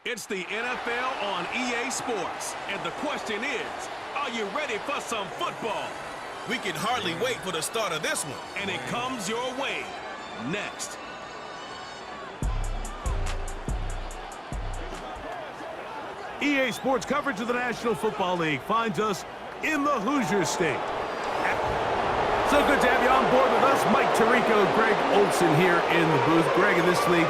It's the NFL on EA Sports, and the question is, are you ready for some football? We can hardly wait for the start of this one. And it comes your way next. EA Sports coverage of the National Football League finds us in the Hoosier State. So good to have you on board with us. Mike Tirico, Greg Olson here in the booth. Greg, in this league,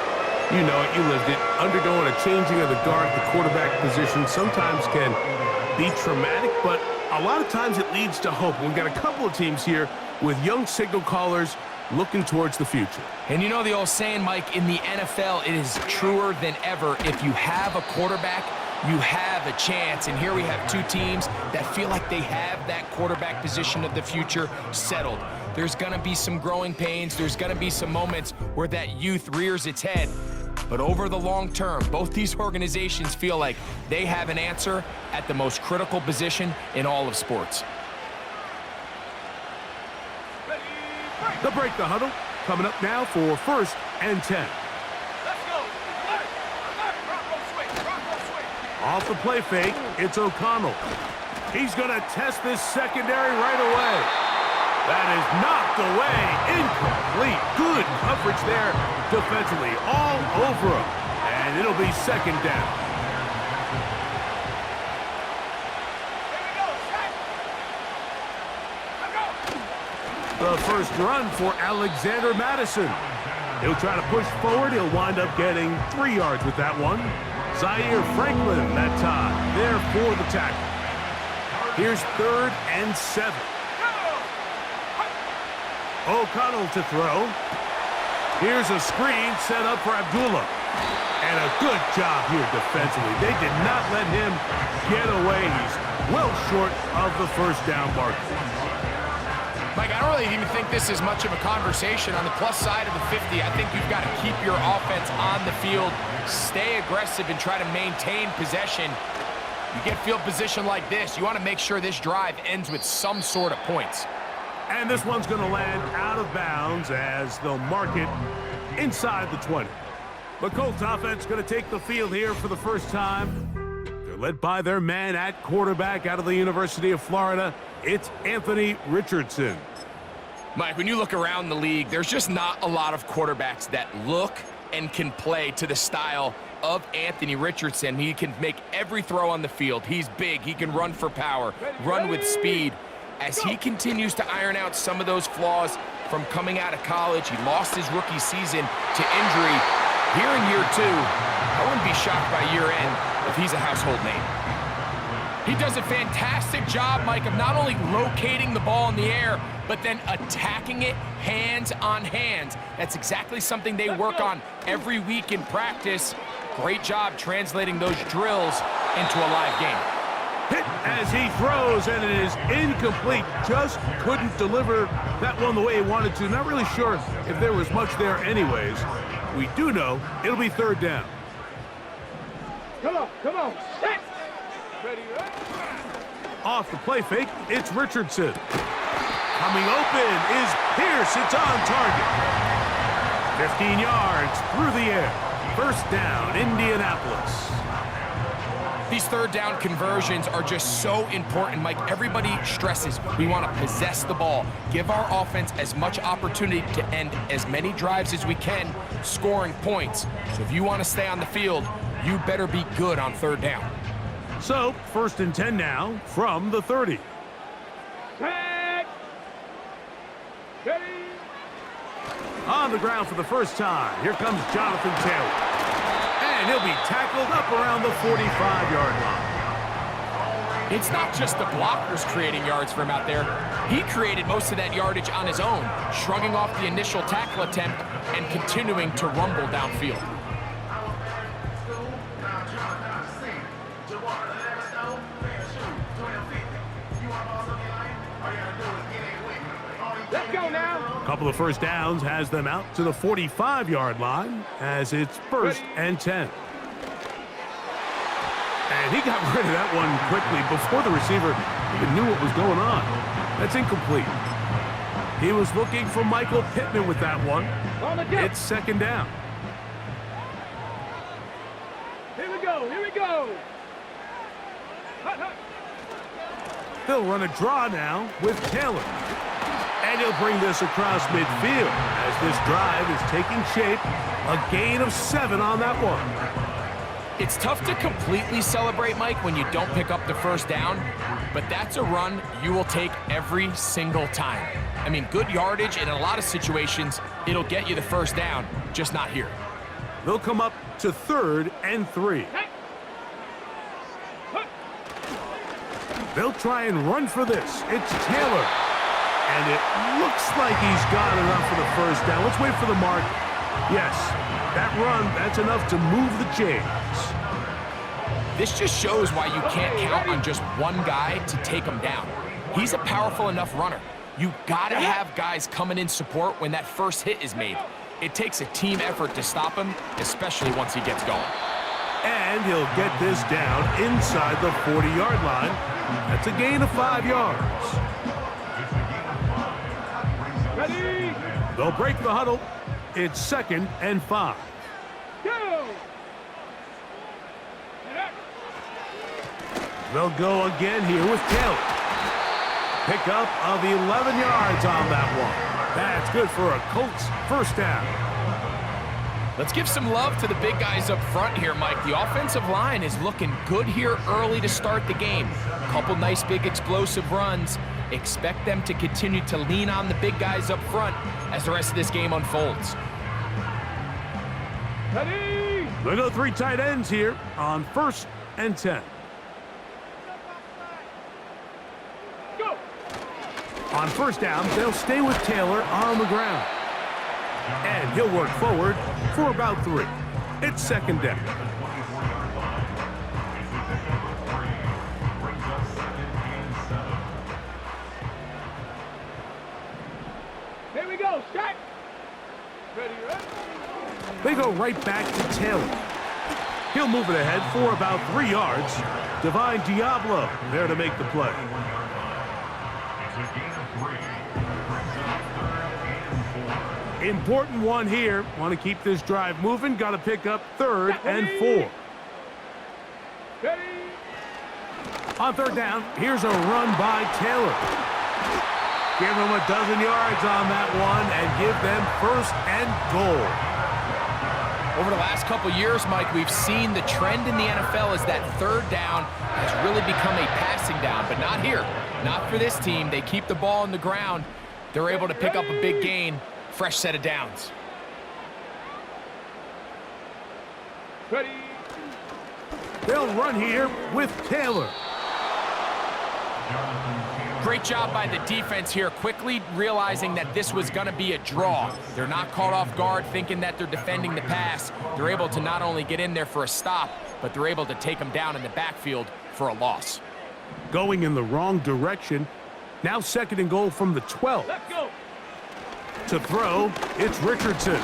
you know it, you lived it. Undergoing a changing of the guard at the quarterback position sometimes can be traumatic, but a lot of times it leads to hope. We've got a couple of teams here with young signal callers looking towards the future. And you know the old saying, Mike, in the NFL, it is truer than ever. If you have a quarterback, you have a chance. And here we have two teams that feel like they have that quarterback position of the future settled. There's going to be some growing pains. There's going to be some moments where that youth rears its head. But over the long term, both these organizations feel like they have an answer at the most critical position in all of sports. The break the huddle coming up now for 1st and 10. Off the play fake, it's O'Connell. He's going to test this secondary right away. That is knocked away, incomplete. Good coverage there defensively, all over him. And it'll be 2nd down. The first run for Alexander Madison. He'll try to push forward. He'll wind up getting 3 yards with that one. Zaire Franklin that time, there for the tackle. Here's 3rd and 7. O'Connell to throw. Here's a screen set up for Abdullah. And a good job here defensively. They did not let him get away. He's well short of the 1st down marker. Mike, I don't really even think this is much of a conversation. On the plus side of the 50, I think you've got to keep your offense on the field, stay aggressive, and try to maintain possession. You get field position like this, you want to make sure this drive ends with some sort of points. And this one's going to land out of bounds as they'll mark it inside the 20. The Colts offense going to take the field here for the first time. They're led by their man at quarterback out of the University of Florida. It's Anthony Richardson. Mike, when you look around the league, there's just not a lot of quarterbacks that look and can play to the style of Anthony Richardson. He can make every throw on the field. He's big. He can run for power, run with speed. As he continues to iron out some of those flaws from coming out of college, he lost his rookie season to injury. Here in year 2, I wouldn't be shocked by year end if he's a household name. He does a fantastic job, Mike, of not only locating the ball in the air, but then attacking it hands on hands. That's exactly something they work on every week in practice. Great job translating those drills into a live game. Hit as he throws, and it is incomplete. Just couldn't deliver that one the way he wanted to. Not really sure if there was much there anyways. We do know it'll be 3rd down. Come on. Set. Ready. Off the play fake, it's Richardson. Coming open is Pierce. It's on target. 15 yards through the air. 1st down, Indianapolis. These 3rd down conversions are just so important, Mike. Everybody stresses we want to possess the ball, give our offense as much opportunity to end as many drives as we can, scoring points. So if you want to stay on the field, you better be good on 3rd down. So, 1st and 10 now from the 30. Tag. Ready. On the ground for the first time, here comes Jonathan Taylor. And he'll be tackled up around the 45-yard line. It's not just the blockers creating yards for him out there. He created most of that yardage on his own, shrugging off the initial tackle attempt and continuing to rumble downfield. Let's go now. A couple of 1st downs has them out to the 45-yard line as it's 1st and 10. And he got rid of that one quickly before the receiver even knew what was going on. That's incomplete. He was looking for Michael Pittman with that one. It's 2nd down. Here we we go. Here we go. Hut, hut. They'll run a draw now with Taylor. And he'll bring this across midfield as this drive is taking shape. A gain of 7 on that one. It's tough to completely celebrate, Mike, when you don't pick up the first down, but that's a run you will take every single time. I mean, good yardage, and in a lot of situations, it'll get you the first down, just not here. They'll come up to 3rd and 3. They'll try and run for this. It's Taylor. And it looks like he's got enough for the first down. Let's wait for the mark. Yes, that run, that's enough to move the chains. This just shows why you can't count on just one guy to take him down. He's a powerful enough runner. You gotta have guys coming in support when that first hit is made. It takes a team effort to stop him, especially once he gets going. And he'll get this down inside the 40-yard line. That's a gain of 5 yards. Ready? They'll break the huddle. It's 2nd and 5. Go. They'll go again here with Taylor. Pickup of 11 yards on that one. That's good for a Colts first down. Let's give some love to the big guys up front here, Mike. The offensive line is looking good here early to start the game. Couple nice big explosive runs. Expect them to continue to lean on the big guys up front as the rest of this game unfolds. Ready? They go 3 tight ends here on 1st and 10. Go. On first down, they'll stay with Taylor on the ground. And he'll work forward for about 3. It's 2nd down. Here we go. Set. Ready, ready? They go right back to Taylor. He'll move it ahead for about 3 yards. Divine Diablo there to make the play. Important one here. Want to keep this drive moving. Got to pick up 3rd and 4. Ready? On 3rd down, here's a run by Taylor. Give them a 12 yards on that one and give them 1st and goal. Over the last couple years, Mike, we've seen the trend in the NFL is that 3rd down has really become a passing down, but not here. Not for this team. They keep the ball on the ground. They're able to pick up a big gain. Fresh set of downs. Ready? They'll run here with Taylor. Great job by the defense here, quickly realizing that this was going to be a draw. They're not caught off guard thinking that they're defending the pass. They're able to not only get in there for a stop, but they're able to take them down in the backfield for a loss. Going in the wrong direction. Now 2nd and goal from the 12. Let's go. To throw, it's Richardson.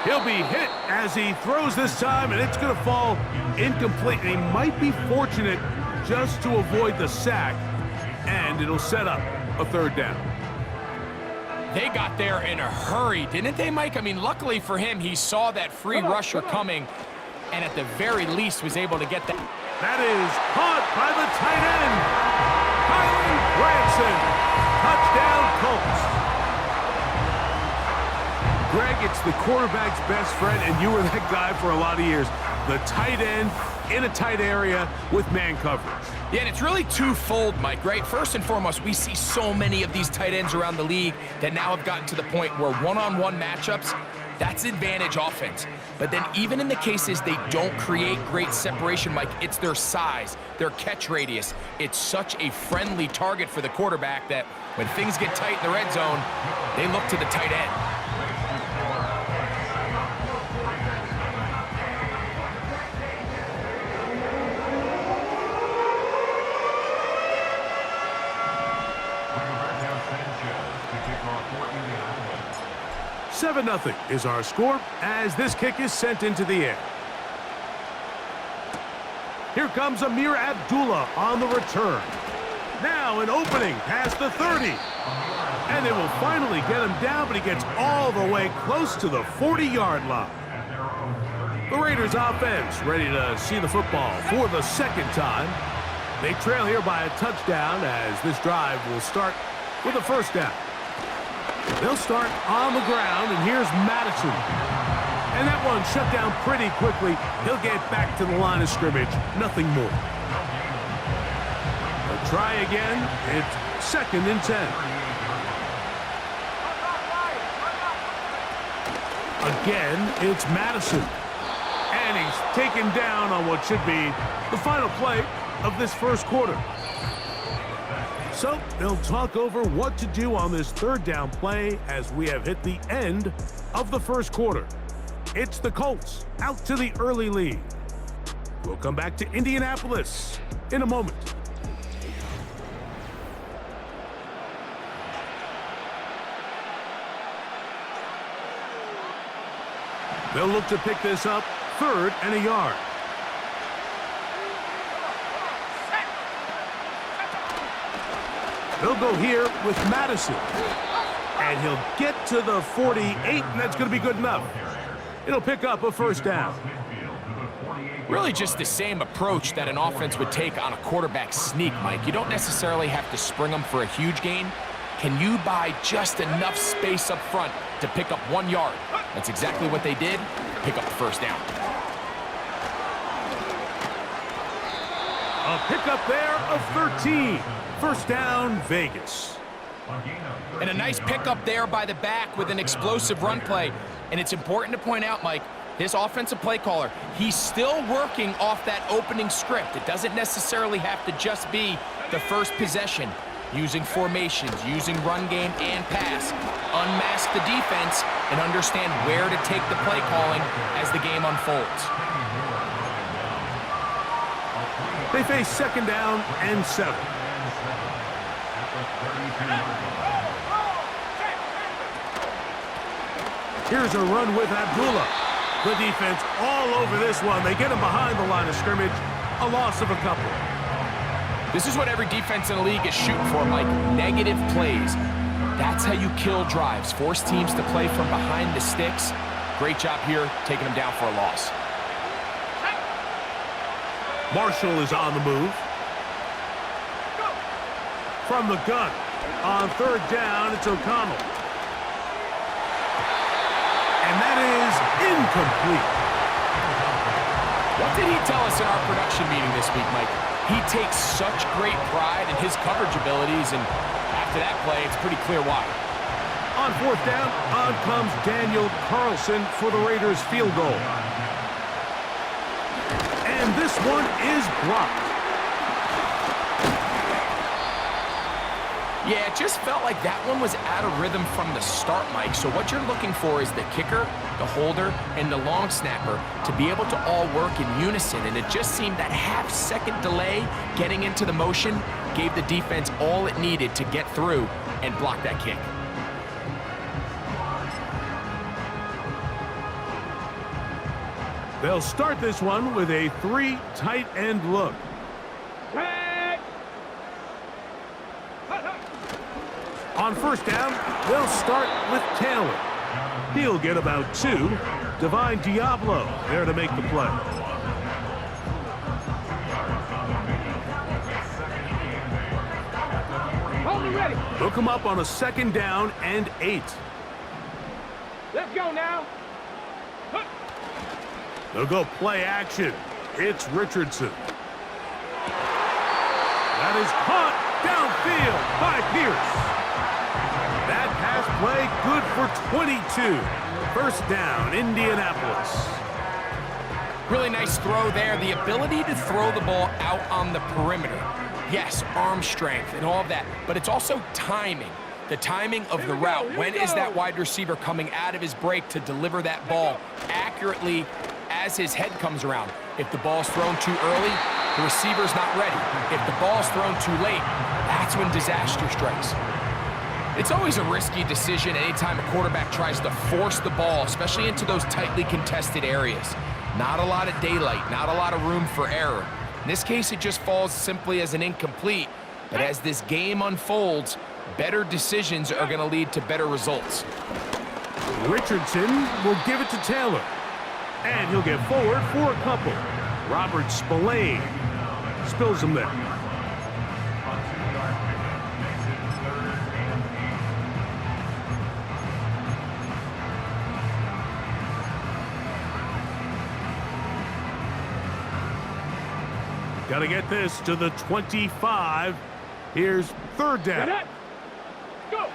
He'll be hit as he throws this time, and it's going to fall incomplete. And he might be fortunate just to avoid the sack, and it'll set up a 3rd down. They got there in a hurry, didn't they, Mike? I mean, luckily for him, he saw that free rusher coming, and at the very least was able to get that. That is caught by the tight end, Kylan Branson. Touchdown, Colts. Greg, it's the quarterback's best friend, and you were that guy for a lot of years. The tight end in a tight area with man coverage. Yeah, and it's really twofold, Mike, right? First and foremost, we see so many of these tight ends around the league that now have gotten to the point where one-on-one matchups, that's advantage offense. But then even in the cases they don't create great separation, Mike, it's their size, their catch radius. It's such a friendly target for the quarterback that when things get tight in the red zone, they look to the tight end. Seven 0 is our score as this kick is sent into the air. Here comes Amir Abdullah on the return. Now an opening past the 30. And they will finally get him down, but he gets all the way close to the 40-yard line. The Raiders offense ready to see the football for the second time. They trail here by a touchdown as this drive will start with a first down. They'll start on the ground, and here's Madison. And that one shut down pretty quickly. He'll get back to the line of scrimmage. Nothing more. They'll try again. It's 2nd and 10. Again, it's Madison. And he's taken down on what should be the final play of this first quarter. So they'll talk over what to do on this 3rd down play as we have hit the end of the first quarter. It's the Colts out to the early lead. We'll come back to Indianapolis in a moment. They'll look to pick this up 3rd and a yard. They'll go here with Madison. And he'll get to the 48, and that's going to be good enough. It'll pick up a first down. Really just the same approach that an offense would take on a quarterback sneak, Mike. You don't necessarily have to spring them for a huge gain. Can you buy just enough space up front to pick up 1 yard? That's exactly what they did. Pick up the first down. A pickup there of 13. First down, Vegas. And a nice pickup there by the back with an explosive run play. And it's important to point out, Mike, this offensive play caller, he's still working off that opening script. It doesn't necessarily have to just be the first possession. Using formations, using run game and pass. Unmask the defense and understand where to take the play calling as the game unfolds. They face 2nd down and 7. Here's a run with Abdullah. The defense all over this one. They get him behind the line of scrimmage. A loss of a couple. This is what every defense in the league is shooting for, Mike. Negative plays. That's how you kill drives. Force teams to play from behind the sticks. Great job here, taking them down for a loss. Marshall is on the move. From the gun. On 3rd down, it's O'Connell. And that is incomplete. What did he tell us in our production meeting this week, Mike? He takes such great pride in his coverage abilities, and after that play, it's pretty clear why. On 4th down, on comes Daniel Carlson for the Raiders' field goal. And this one is blocked. Yeah, it just felt like that one was out of rhythm from the start, Mike. So what you're looking for is the kicker, the holder, and the long snapper to be able to all work in unison. And it just seemed that half-second delay getting into the motion gave the defense all it needed to get through and block that kick. They'll start this one with a 3 tight end look. On 1st down, they'll start with Taylor. He'll get about 2. Divine Diablo there to make the play. They'll come up on a 2nd down and 8. Let's go now. They'll go play action. It's Richardson. That is caught downfield by Pierce. That pass play good for 22. First down, Indianapolis. Really nice throw there. The ability to throw the ball out on the perimeter. Yes, arm strength and all of that, but it's also timing. The timing of the route. When is that wide receiver coming out of his break to deliver that ball accurately as his head comes around? If the ball's thrown too early, the receiver's not ready. If the ball's thrown too late, that's when disaster strikes. It's always a risky decision anytime a quarterback tries to force the ball, especially into those tightly contested areas. Not a lot of daylight, not a lot of room for error. In this case, it just falls simply as an incomplete. But as this game unfolds, better decisions are going to lead to better results. Richardson will give it to Taylor. And he'll get forward for a couple. Robert Spillane spills him there. Got to get this to the 25. Here's third down. Go.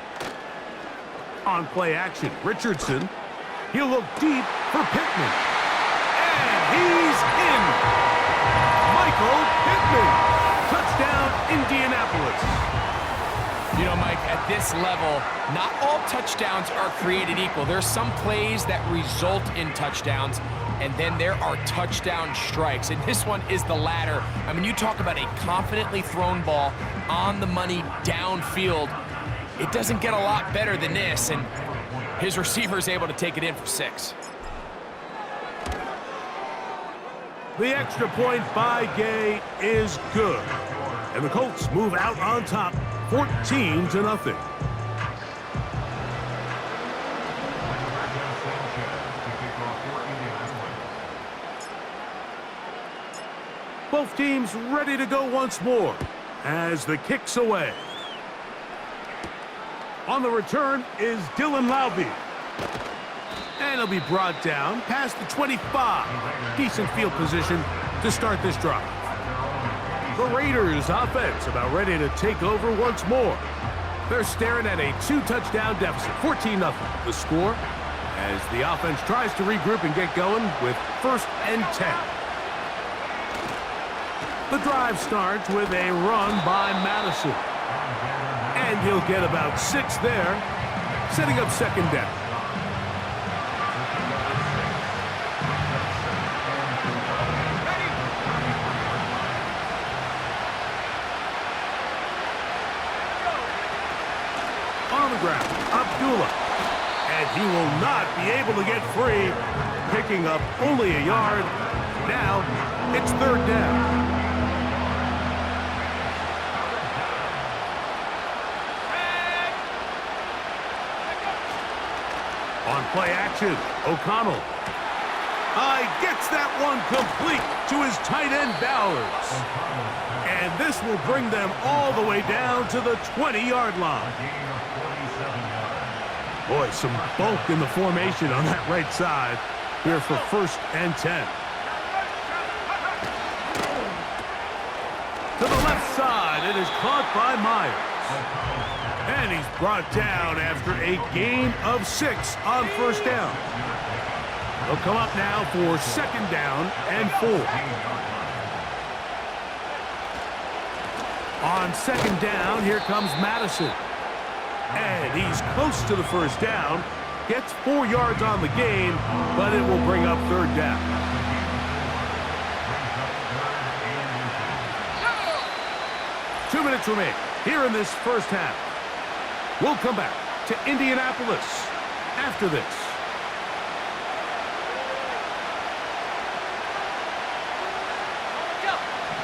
On play action, Richardson. He'll look deep for Pittman. And he's in. Michael Pittman. Touchdown, Indianapolis. You know, Mike, at this level, not all touchdowns are created equal. There's some plays that result in touchdowns, and then there are touchdown strikes, and this one is the latter. I mean, you talk about a confidently thrown ball on the money downfield. It doesn't get a lot better than this, and his receiver is able to take it in for 6. The extra point by Gay is good, and the Colts move out on top, 14-0. Both teams ready to go once more as the kick's away. On the return is Dylan Laube. And he'll be brought down past the 25. Decent field position to start this drive. The Raiders offense about ready to take over once more. They're staring at a 2-touchdown deficit, 14-0. The score as the offense tries to regroup and get going with 1st and 10. The drive starts with a run by Madison. And he'll get about 6 there, setting up 2nd down. On the ground, Abdullah. And he will not be able to get free, picking up only a yard. Now, it's 3rd down. On play action, O'Connell. Gets that one complete to his tight end, Bowers. And this will bring them all the way down to the 20-yard line. Boy, some bulk in the formation on that right side here for 1st and 10. To the left side, it is caught by Myers. And he's brought down after a gain of 6 on 1st down. He'll come up now for 2nd down and 4. On 2nd down, here comes Madison. And he's close to the 1st down. Gets 4 yards on the gain, but it will bring up 3rd down. Two minutes remain here in this first half. We'll come back to Indianapolis after this.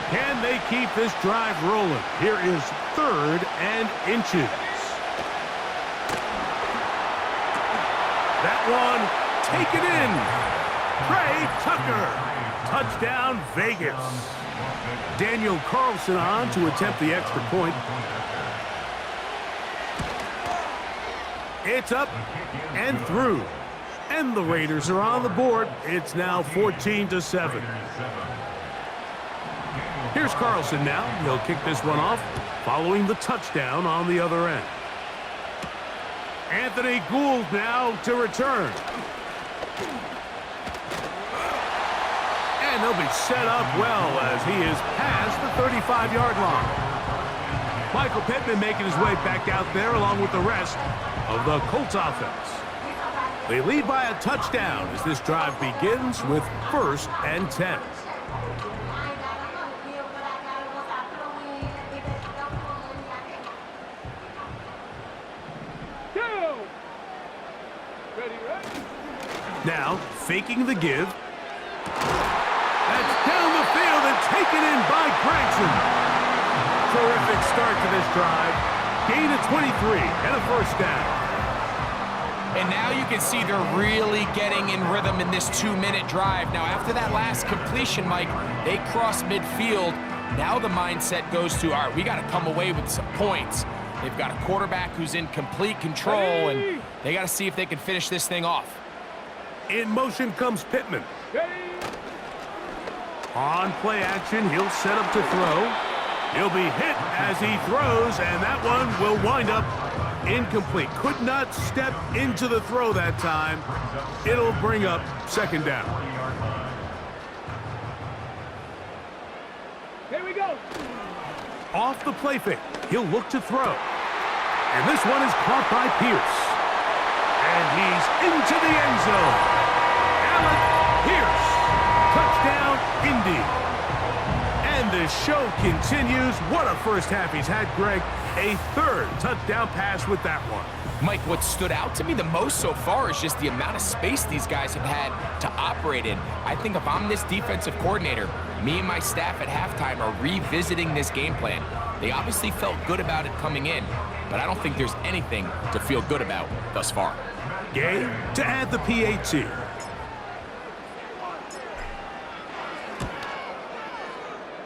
Can they keep this drive rolling? Here is 3rd and inches. That one taken in. Trey Tucker. Touchdown, Vegas. Daniel Carlson on to attempt the extra point. It's up and through. And the Raiders are on the board. It's now 14-7. Here's Carlson now. He'll kick this one off following the touchdown on the other end. Anthony Gould now to return. And he'll be set up well as he is past the 35-yard line. Michael Pittman making his way back out there along with the rest of the Colts offense. They lead by a touchdown as this drive begins with 1st and 10. Now, faking the give. That's down the field and taken in by Gregson. Terrific start to this drive. Gain of 23 and a 1st down. And now you can see they're really getting in rhythm in this 2-minute drive. Now, after that last completion, Mike, they cross midfield. Now the mindset goes to, all right, we got to come away with some points. They've got a quarterback who's in complete control, and they got to see if they can finish this thing off. In motion comes Pittman. On play action, he'll set up to throw. He'll be hit as he throws, and that one will wind up incomplete. Could not step into the throw that time. It'll bring up second down. Here we go. Off the play fake, he'll look to throw. And this one is caught by Pierce. And he's into the end zone. Alec Pierce. Touchdown, Indy. And the show continues. What a first half he's had, Greg. A third touchdown pass with that one. Mike, what stood out to me the most so far is just the amount of space these guys have had to operate in. I think if I'm this defensive coordinator, me and my staff at halftime are revisiting this game plan. They obviously felt good about it coming in, but I don't think there's anything to feel good about thus far. Gay to add the PAT.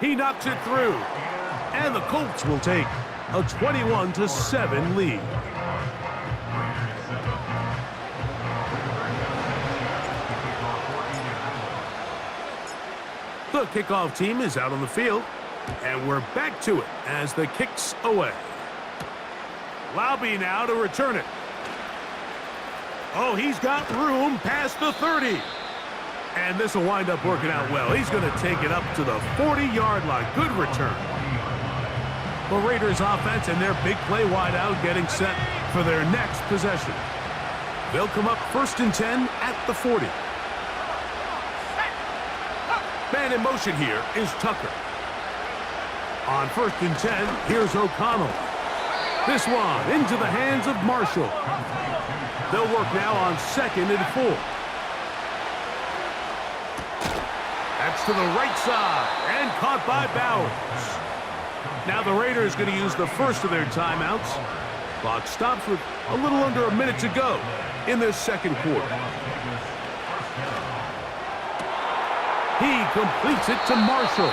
He knocks it through, and the Colts will take a 21-7 lead. The kickoff team is out on the field, and we're back to it as the kick's away. Lobby now to return it. Oh, he's got room past the 30. And this will wind up working out well. He's going to take it up to the 40-yard line. Good return. The Raiders offense and their big play wide out getting set for their next possession. They'll come up 1st and 10 at the 40. Man in motion here is Tucker. On 1st and 10, here's O'Connell. This one into the hands of Marshall. They'll work now on 2nd and 4. That's to the right side and caught by Bowers. Now the Raiders going to use the first of their timeouts. Clock stops with a little under a minute to go in this second quarter. He completes it to Marshall.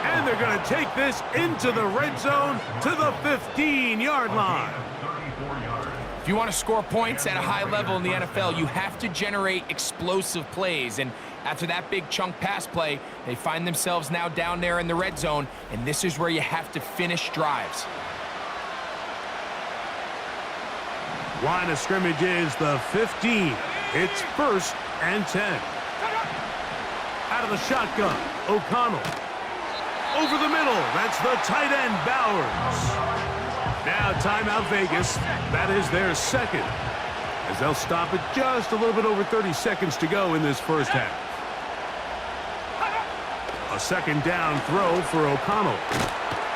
And they're going to take this into the red zone to the 15-yard line. If you want to score points at a high level in the NFL, you have to generate explosive plays. And after that big chunk pass play, they find themselves now down there in the red zone, and this is where you have to finish drives. Line of scrimmage is the 15. It's 1st and 10. Out of the shotgun, O'Connell. Over the middle, that's the tight end, Bowers. Now timeout Vegas. That is their second, as they'll stop it just a little bit over 30 seconds to go in this first half. A second down throw for O'Connell.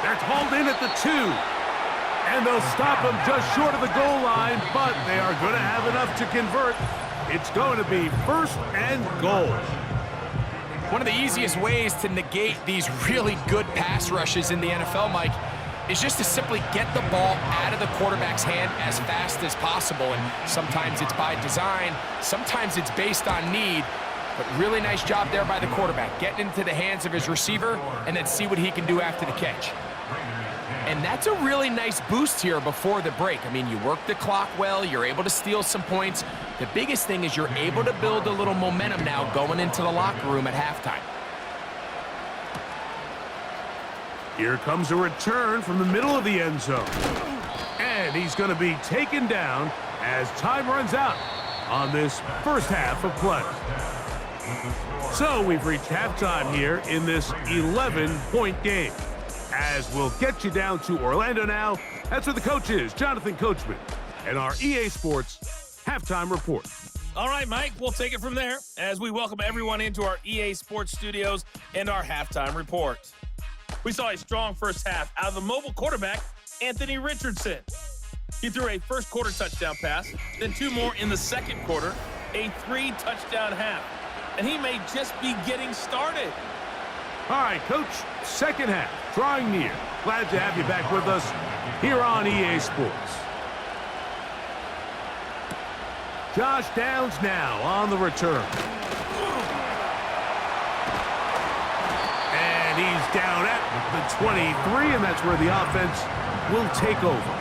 That's hauled in at the 2. And they'll stop him just short of the goal line, but they are going to have enough to convert. It's going to be 1st and goal. One of the easiest ways to negate these really good pass rushes in the NFL, Mike, is just to simply get the ball out of the quarterback's hand as fast as possible. And sometimes it's by design, sometimes it's based on need, but really nice job there by the quarterback, getting into the hands of his receiver and then see what he can do after the catch. And that's a really nice boost here before the break. I mean, you work the clock well, you're able to steal some points. The biggest thing is you're able to build a little momentum now going into the locker room at halftime. Here comes a return from the middle of the end zone. And he's going to be taken down as time runs out on this first half of play. So we've reached halftime here in this 11-point game. As we'll get you down to Orlando now. That's where the coach is, Jonathan Coachman, and our EA Sports halftime report. All right, Mike, we'll take it from there as we welcome everyone into our EA Sports studios and our halftime report. We saw a strong first half out of the mobile quarterback, Anthony Richardson. He threw a first quarter touchdown pass, then 2 more in the second quarter, a 3-touchdown half. And he may just be getting started. All right, Coach, second half, drawing near. Glad to have you back with us here on EA Sports. Josh Downs now on the return. And he's down at the 23, and that's where the offense will take over.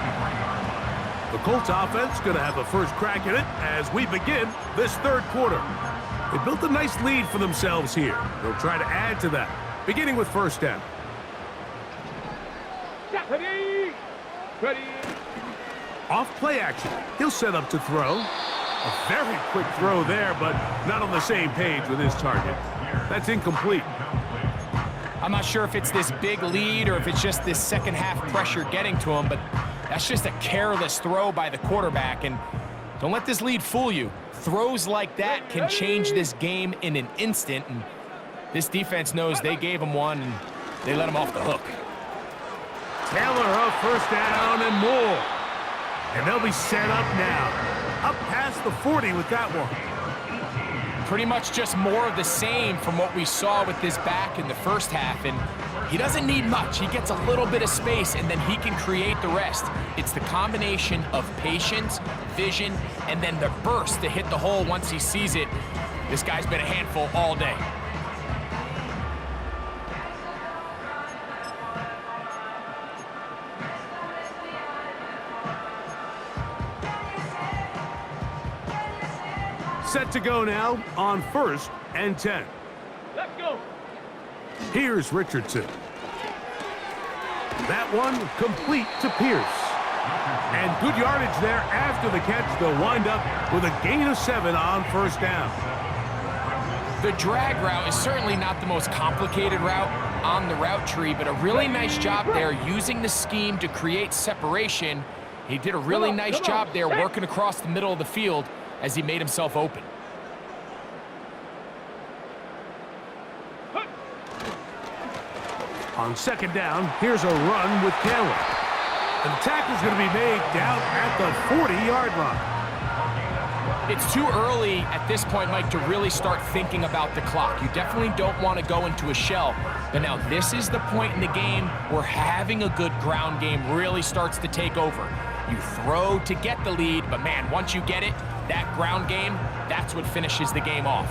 The Colts offense going to have the first crack at it as we begin this third quarter. They built a nice lead for themselves here. They'll try to add to that, beginning with first down. Ready. Ready. Off play action. He'll set up to throw. A very quick throw there, but not on the same page with his target. That's incomplete. I'm not sure if it's this big lead or if it's just this second half pressure getting to him, but that's just a careless throw by the quarterback, and don't let this lead fool you. Throws like that can change this game in an instant, and this defense knows they gave him one, and they let him off the hook. Taylor up first down and more. And they'll be set up now. Up past the 40 with that one. Pretty much just more of the same from what we saw with this back in the first half, and he doesn't need much. He gets a little bit of space, and then he can create the rest. It's the combination of patience, vision, and then the burst to hit the hole once he sees it. This guy's been a handful all day. Set to go now on 1st and 10. Let's go. Here's Richardson. That one complete to Pierce. And good yardage there after the catch. They'll wind up with a gain of 7 on first down. The drag route is certainly not the most complicated route on the route tree, but a really nice job there using the scheme to create separation. He did a really nice job there working across the middle of the field as he made himself open. On second down, here's a run with Taylor. And the tackle's going to be made down at the 40-yard line. It's too early at this point, Mike, to really start thinking about the clock. You definitely don't want to go into a shell. But now this is the point in the game where having a good ground game really starts to take over. You throw to get the lead, but man, once you get it, that ground game, that's what finishes the game off.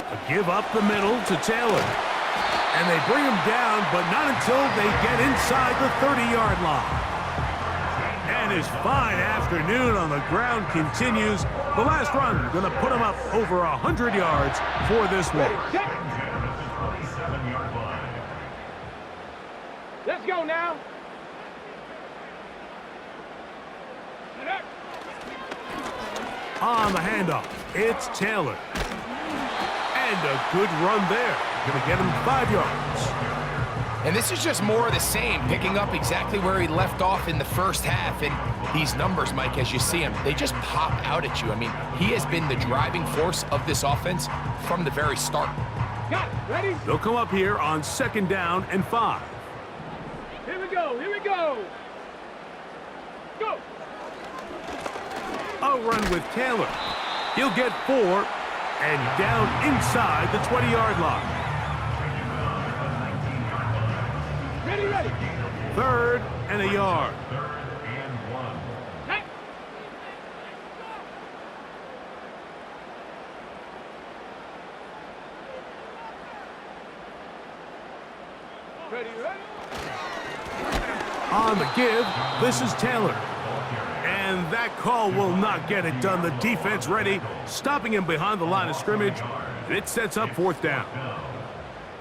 A give up the middle to Taylor. And they bring him down, but not until they get inside the 30-yard line. And his fine afternoon on the ground continues. The last run going to put him up over 100 yards for this one. Let's go now. On the handoff, it's Taylor. And a good run there. Going to get him 5 yards. And this is just more of the same, picking up exactly where he left off in the first half. And these numbers, Mike, as you see them, they just pop out at you. I mean, he has been the driving force of this offense from the very start. Got it. Ready? They'll come up here on second down and 5. Here we go. Here we go. Go. A run with Taylor. He'll get 4 and down inside the 20-yard line. Ready, ready. 3rd and a yard. Hey. Ready, ready. On the give, this is Taylor. And that call will not get it done. The defense ready, stopping him behind the line of scrimmage. And it sets up 4th down.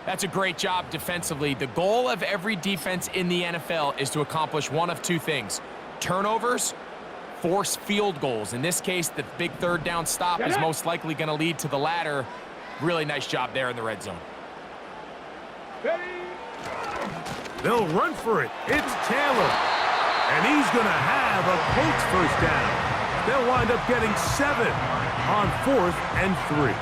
That's a great job defensively. The goal of every defense in the NFL is to accomplish one of 2 things. Turnovers, force field goals. In this case, the big 3rd down stop is most likely going to lead to the latter. Really nice job there in the red zone. Ready. They'll run for it. It's Taylor. And he's going to have a Colts first down. They'll wind up getting 7 on 4th and 3.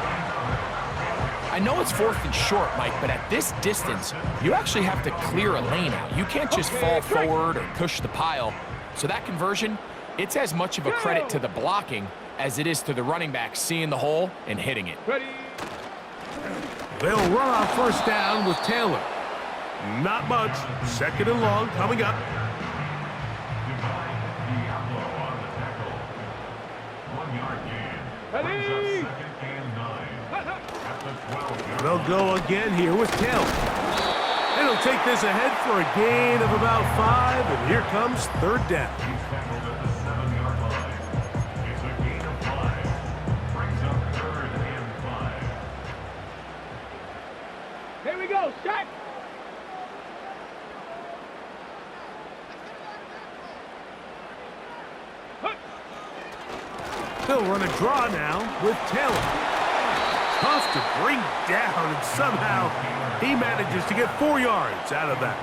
I know it's 4th and short, Mike, but at this distance, you actually have to clear a lane out. You can't just fall forward or push the pile. So that conversion, it's as much of a credit to the blocking as it is to the running back seeing the hole and hitting it. Ready. They'll run on first down with Taylor. Not much. Second and long coming up. Ready. They'll go again here with Taylor. And he'll take this ahead for a gain of about 5, and here comes third down. Here we go, shot. They'll run a draw now with Taylor. Tough to bring down, and somehow he manages to get 4 yards out of that.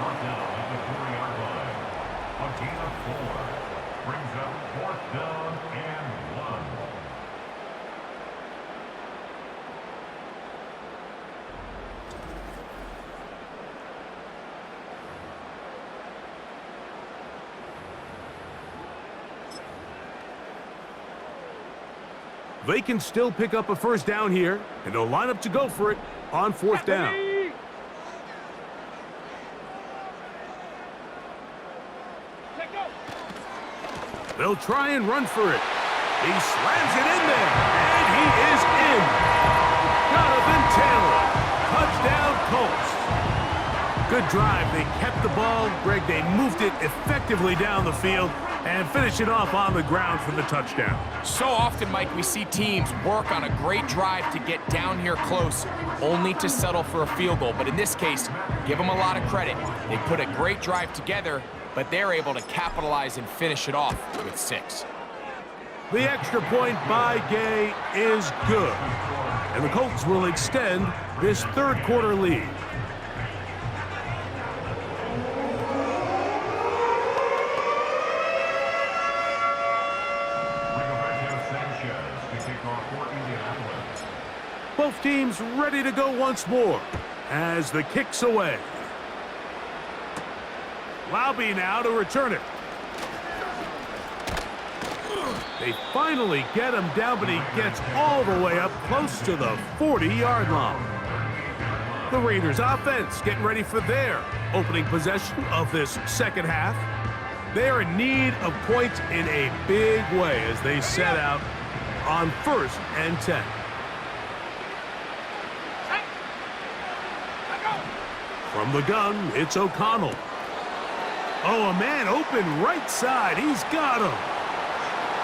They can still pick up a first down here, and they'll line up to go for it on fourth down. They'll try and run for it. He slams it in there, and he is in. Jonathan Taylor, touchdown Colts. Good drive. They kept the ball. Greg, they moved it effectively down the field and finish it off on the ground for the touchdown. So often, Mike, we see teams work on a great drive to get down here close, only to settle for a field goal. But in this case, give them a lot of credit. They put a great drive together, but they're able to capitalize and finish it off with 6. The extra point by Gay is good, and the Colts will extend this third quarter lead. Both teams ready to go once more as the kick's away. Laube now to return it. They finally get him down, but he gets all the way up close to the 40-yard line. The Raiders offense getting ready for their opening possession of this second half. They're in need of points in a big way as they set out on 1st and 10. From the gun, it's O'Connell. Oh, a man open right side. He's got him.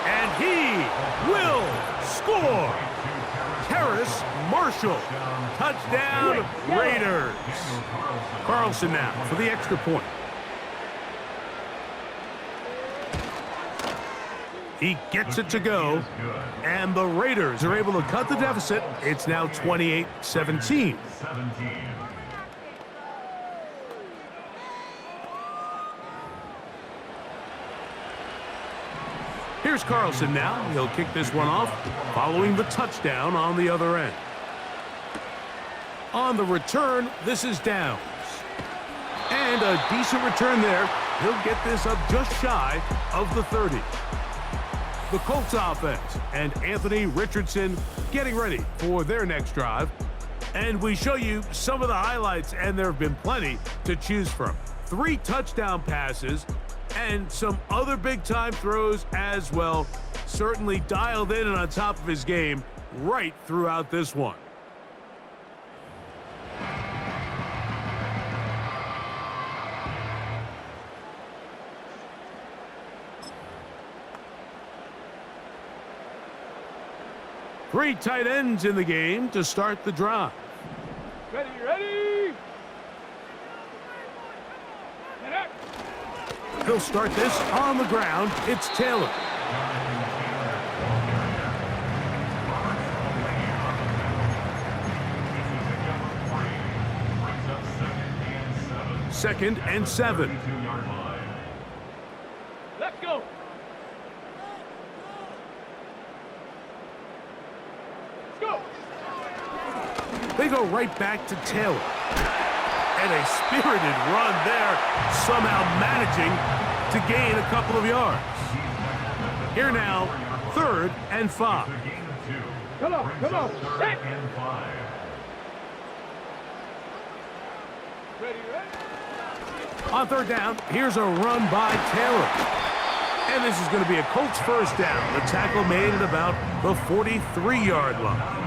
And he will score. Terrace Marshall. Touchdown, Raiders. Carlson now for the extra point. He gets it to go. And the Raiders are able to cut the deficit. It's now 28-17. Here's Carlson now. He'll kick this one off, following the touchdown on the other end. On the return, this is Downs. And a decent return there. He'll get this up just shy of the 30. The Colts offense and Anthony Richardson getting ready for their next drive. And we show you some of the highlights, and there have been plenty to choose from. 3 touchdown passes and some other big-time throws as well. Certainly dialed in and on top of his game right throughout this one. Three tight ends in the game to start the drive. Ready, ready. He'll start this on the ground. It's Taylor. Second and 7. Let's go. Let's go. They go right back to Taylor. And a spirited run there, somehow managing to gain a couple of yards. Here now, 3rd and 5. Come on, set. Ready, ready. On 3rd down, here's a run by Taylor. And this is going to be a Colts first down. The tackle made at about the 43-yard line.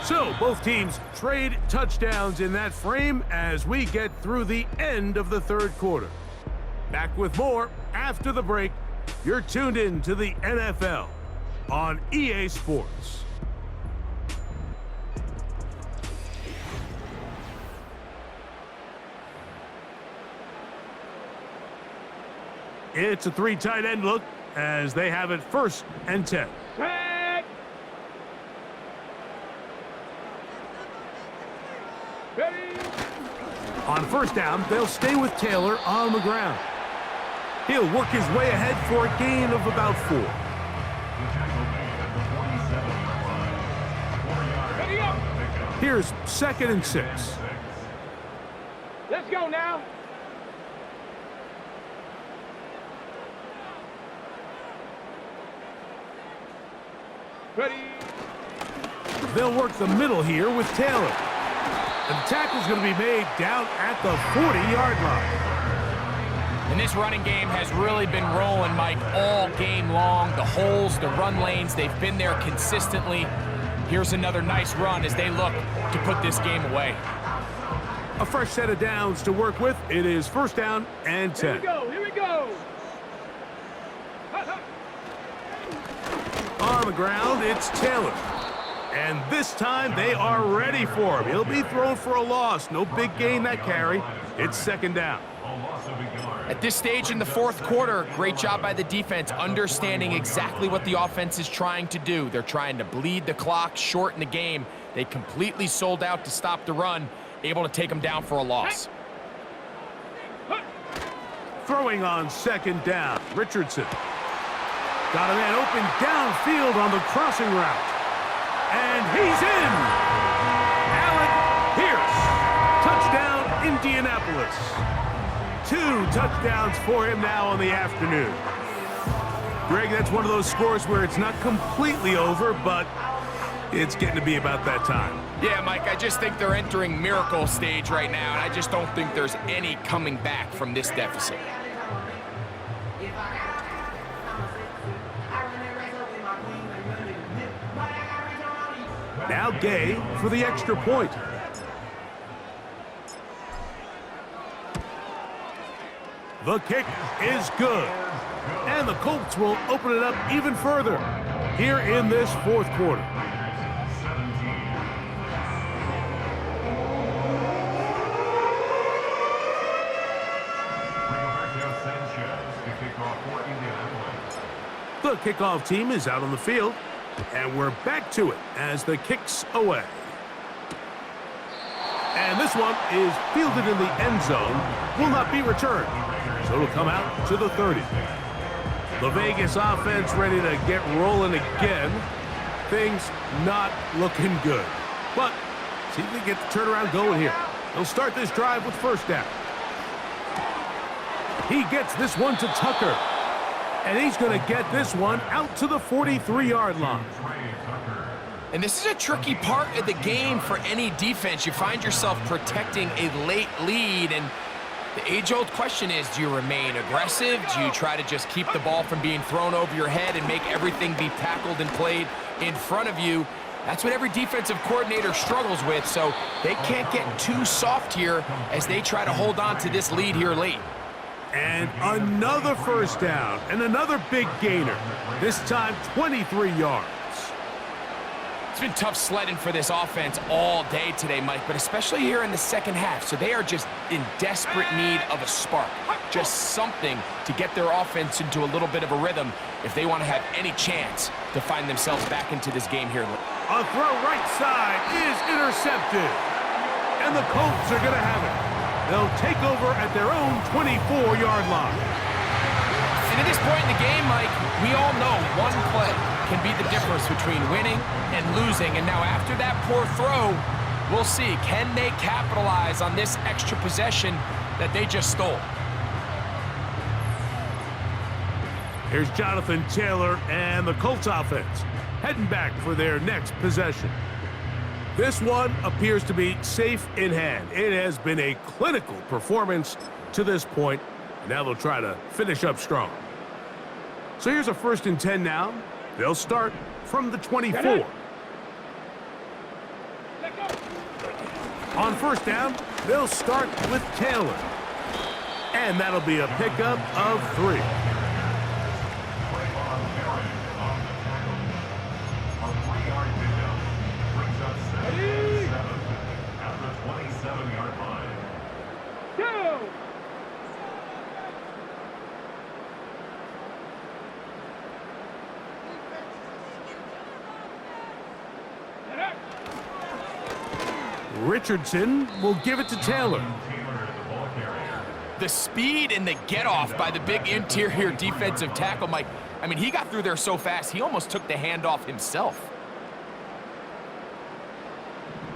So both teams trade touchdowns in that frame as we get through the end of the 3rd quarter. Back with more after the break. You're tuned in to the NFL on EA Sports. It's a 3 tight end look as they have it 1st and 10. Set. Ready. On 1st down, they'll stay with Taylor on the ground. He'll work his way ahead for a gain of about 4. Ready up. Here's 2nd and 6. Let's go now. Ready. They'll work the middle here with Taylor. And the tackle's going to be made down at the 40-yard line. And this running game has really been rolling, Mike, all game long. The holes, the run lanes, they've been there consistently. Here's another nice run as they look to put this game away. A fresh set of downs to work with. It is 1st down and 10. Here we go. On the ground, it's Taylor. And this time, they are ready for him. He'll be thrown for a loss. No big gain that carry. It's 2nd down. At this stage in the 4th quarter, great job by the defense, understanding exactly what the offense is trying to do. They're trying to bleed the clock, shorten the game. They completely sold out to stop the run, able to take them down for a loss. Throwing on 2nd down, Richardson. Got a man open downfield on the crossing route. And he's in! Allen Pierce. Touchdown, Indianapolis. 2 touchdowns for him now on the afternoon. Greg, that's one of those scores where it's not completely over, but it's getting to be about that time. Yeah, Mike, I just think they're entering miracle stage right now, and I just don't think there's any coming back from this deficit. Now Gay for the extra point. The kick is good. And the Colts will open it up even further here in this 4th quarter. The kickoff team is out on the field, and we're back to it as the kick's away. And this one is fielded in the end zone, will not be returned, so it'll come out to the 30. The Vegas offense ready to get rolling again. Things not looking good, but see if they get the turnaround going here. They'll start this drive with 1st down. He gets this one to Tucker. And he's going to get this one out to the 43-yard line. And this is a tricky part of the game for any defense. You find yourself protecting a late lead, and the age-old question is, do you remain aggressive? Do you try to just keep the ball from being thrown over your head and make everything be tackled and played in front of you? That's what every defensive coordinator struggles with, so they can't get too soft here as they try to hold on to this lead here late. And another 1st down, and another big gainer. This time, 23 yards. It's been tough sledding for this offense all day today, Mike, but especially here in the 2nd half. So they are just in desperate need of a spark, just something to get their offense into a little bit of a rhythm if they want to have any chance to find themselves back into this game here. A throw right side is intercepted. And the Colts are going to have it. They'll take over at their own 24-yard line. And at this point in the game, Mike, we all know one play can be the difference between winning and losing. And now after that poor throw, we'll see, can they capitalize on this extra possession that they just stole? Here's Jonathan Taylor and the Colts offense heading back for their next possession. This one appears to be safe in hand. It has been a clinical performance to this point. Now they'll try to finish up strong. So here's a 1st and 10 now. They'll start from the 24. On 1st down, they'll start with Taylor. And that'll be a pickup of 3. Richardson will give it to Taylor. The speed and the get-off by the big interior defensive tackle, Mike. I mean, he got through there so fast, he almost took the handoff himself.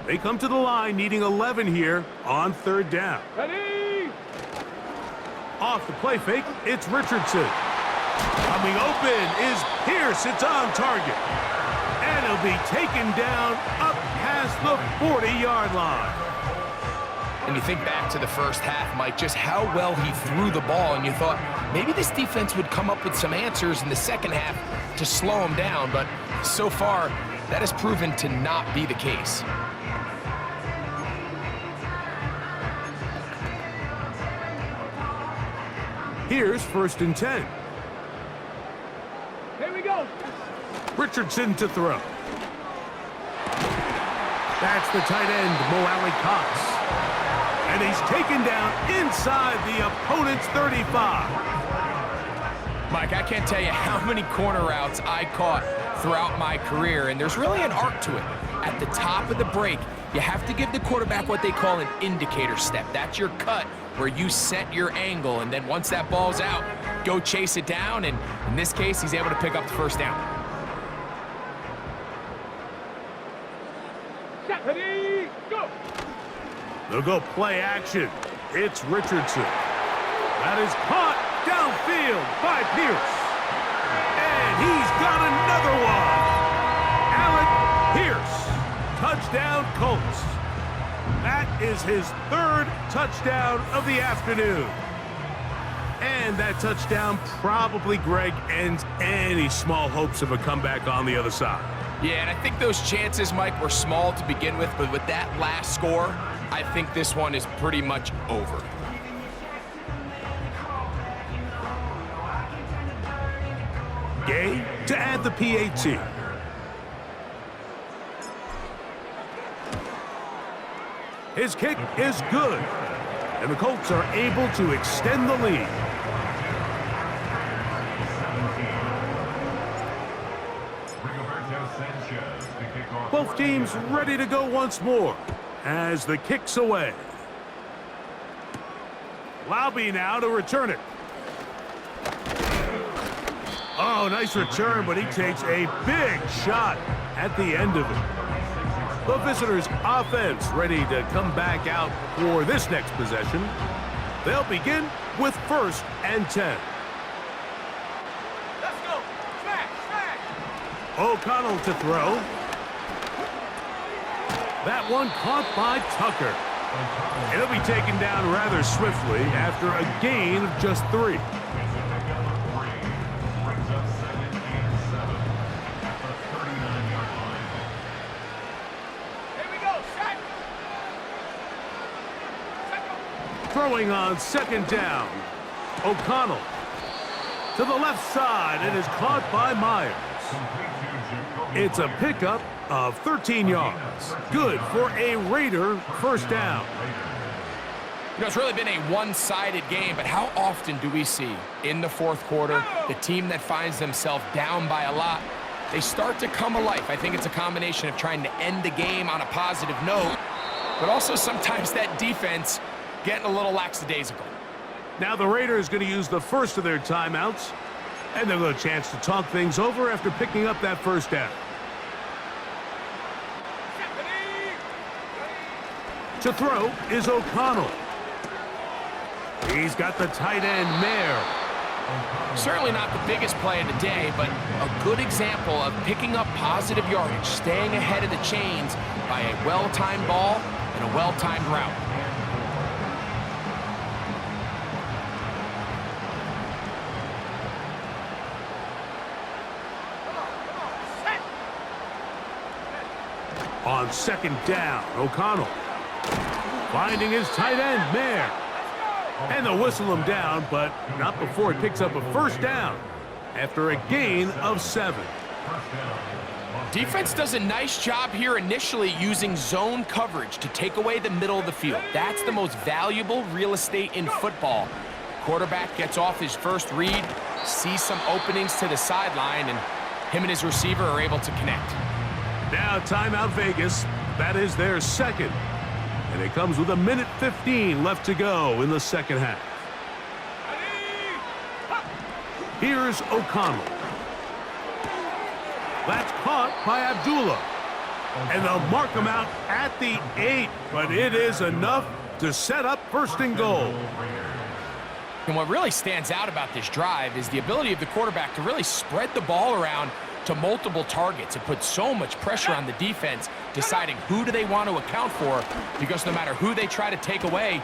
They come to the line needing 11 here on 3rd down. Ready? Off the play fake, it's Richardson. Coming open is Pierce. It's on target. And he'll be taken down up past the 40-yard line. And you think back to the first half, Mike, just how well he threw the ball, and you thought maybe this defense would come up with some answers in the second half to slow him down, but so far, that has proven to not be the case. Here's 1st and 10. Here we go. Richardson to throw. That's the tight end, Mo Alley-Cox. And he's taken down inside the opponent's 35. Mike, I can't tell you how many corner routes I caught throughout my career, and there's really an art to it. At the top of the break, you have to give the quarterback what they call an indicator step. That's your cut where you set your angle, and then once that ball's out, go chase it down, and in this case, he's able to pick up the 1st down. Ready? Go. They'll go play action. It's Richardson. That is caught downfield by Pierce. And he's got another one. Alec Pierce. Touchdown, Colts. That is his 3rd touchdown of the afternoon. And that touchdown probably, Greg, ends any small hopes of a comeback on the other side. Yeah, and I think those chances, Mike, were small to begin with, but with that last score, I think this one is pretty much over. Gay to add the PAT. His kick is good, and the Colts are able to extend the lead. Both teams ready to go once more as the kick's away. Laube now to return it. Oh, nice return, but he takes a big shot at the end of it. The visitors' offense ready to come back out for this next possession. They'll begin with 1st and 10. Let's go. Smack, smack. O'Connell to throw. That one caught by Tucker. It'll be taken down rather swiftly after a gain of just 3. Throwing on 2nd down. O'Connell to the left side. It is caught by Myers. It's a pickup of 13 yards. Good for a Raider 1st down. You know, it's really been a one-sided game, but how often do we see in the 4th quarter the team that finds themselves down by a lot, they start to come alive? I think it's a combination of trying to end the game on a positive note, but also sometimes that defense getting a little lackadaisical. Now the Raiders going to use the first of their timeouts, and they'll get a chance to talk things over after picking up that 1st down. To throw is O'Connell. He's got the tight end, Mayer. Certainly not the biggest play of the day, but a good example of picking up positive yardage, staying ahead of the chains by a well-timed ball and a well-timed route. On second down, O'Connell finding his tight end, Mayer. And they'll whistle him down, but not before he picks up a first down after a gain of 7. Defense does a nice job here initially using zone coverage to take away the middle of the field. That's the most valuable real estate in football. Quarterback gets off his first read, sees some openings to the sideline, and him and his receiver are able to connect. Now timeout Vegas. That is their second. And it comes with 1:15 left to go in the second half. Here's O'Connell. That's caught by Abdullah. And they'll mark him out at the 8, but it is enough to set up first and goal. And what really stands out about this drive is the ability of the quarterback to really spread the ball around to multiple targets. It puts so much pressure on the defense, deciding who do they want to account for, because no matter who they try to take away,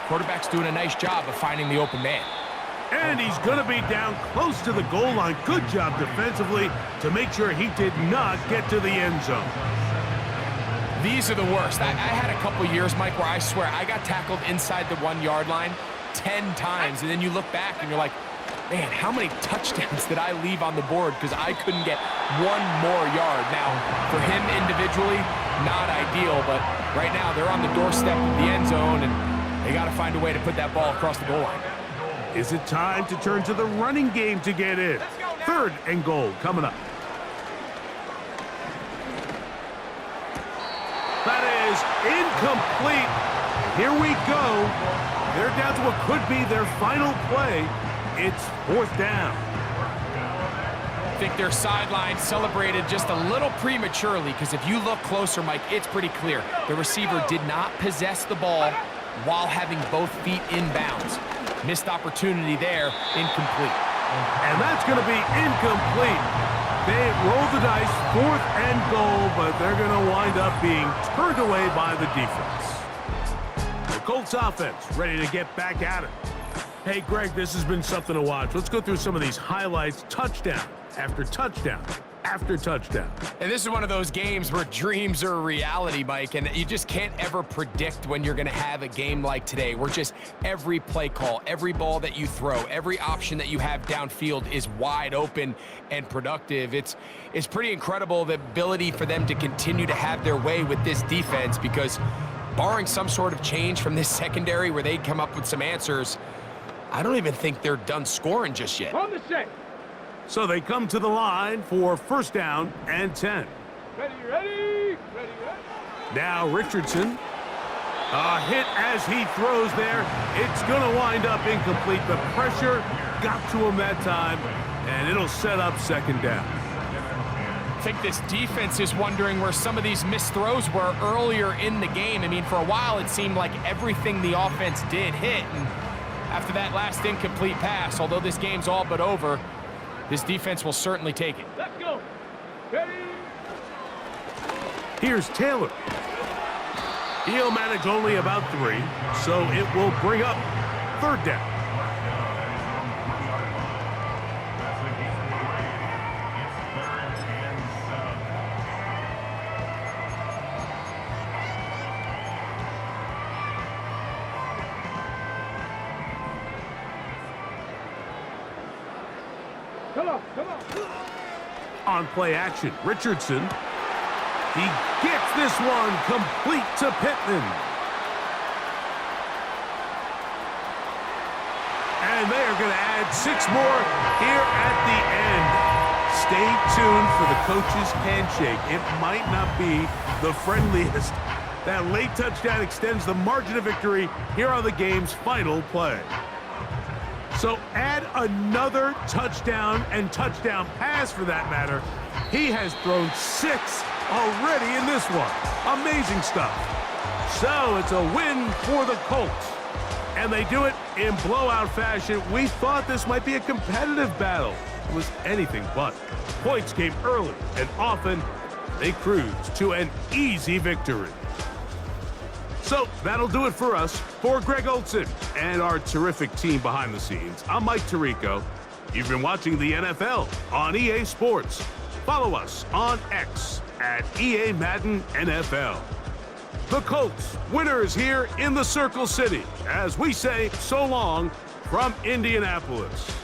quarterback's doing a nice job of finding the open man. And he's going to be down close to the goal line. Good job defensively to make sure he did not get to the end zone. These are the worst. I had a couple years, Mike, where I swear I got tackled inside the 1-yard line 10 times, and then you look back and you're like, man, how many touchdowns did I leave on the board because I couldn't get one more yard? Now, for him individually, not ideal, but right now they're on the doorstep of the end zone, and they got to find a way to put that ball across the goal line. Is it time to turn to the running game to get in? Third and goal coming up. That is incomplete. Here we go. They're down to what could be their final play. It's fourth down. I think their sideline celebrated just a little prematurely, because if you look closer, Mike, it's pretty clear. The receiver did not possess the ball while having both feet in bounds. Missed opportunity there, incomplete. And that's going to be incomplete. They roll the dice, fourth and goal, but they're going to wind up being turned away by the defense. The Colts offense ready to get back at it. Hey, Greg, this has been something to watch. Let's go through some of these highlights. Touchdown after touchdown after touchdown. And this is one of those games where dreams are a reality, Mike, and you just can't ever predict when you're going to have a game like today, where just every play call, every ball that you throw, every option that you have downfield is wide open and productive. It's pretty incredible, the ability for them to continue to have their way with this defense, because barring some sort of change from this secondary where they come up with some answers, I don't even think they're done scoring just yet. On the set. So they come to the line for first down and 10. Ready, ready, ready, ready. Now Richardson. A hit as he throws there. It's going to wind up incomplete. The pressure got to him that time, and it'll set up second down. I think this defense is wondering where some of these missed throws were earlier in the game. I mean, for a while it seemed like everything the offense did hit, and after that last incomplete pass, although this game's all but over, this defense will certainly take it. Let's go. Ready. Here's Taylor. He'll manage only about 3, so it will bring up third down. Come on, come on. On play action, Richardson. He gets this one complete to Pittman. And they are going to add 6 more here at the end. Stay tuned for the coach's handshake. It might not be the friendliest. That late touchdown extends the margin of victory here on the game's final play. So add another touchdown and touchdown pass for that matter. He has thrown 6 already in this one. Amazing stuff. So it's a win for the Colts. And they do it in blowout fashion. We thought this might be a competitive battle. It was anything but. Points came early, and often they cruised to an easy victory. So that'll do it for us. For Greg Olson and our terrific team behind the scenes, I'm Mike Tirico. You've been watching the NFL on EA Sports. Follow us on X at EA Madden NFL. The Colts, winners here in the Circle City, as we say so long from Indianapolis.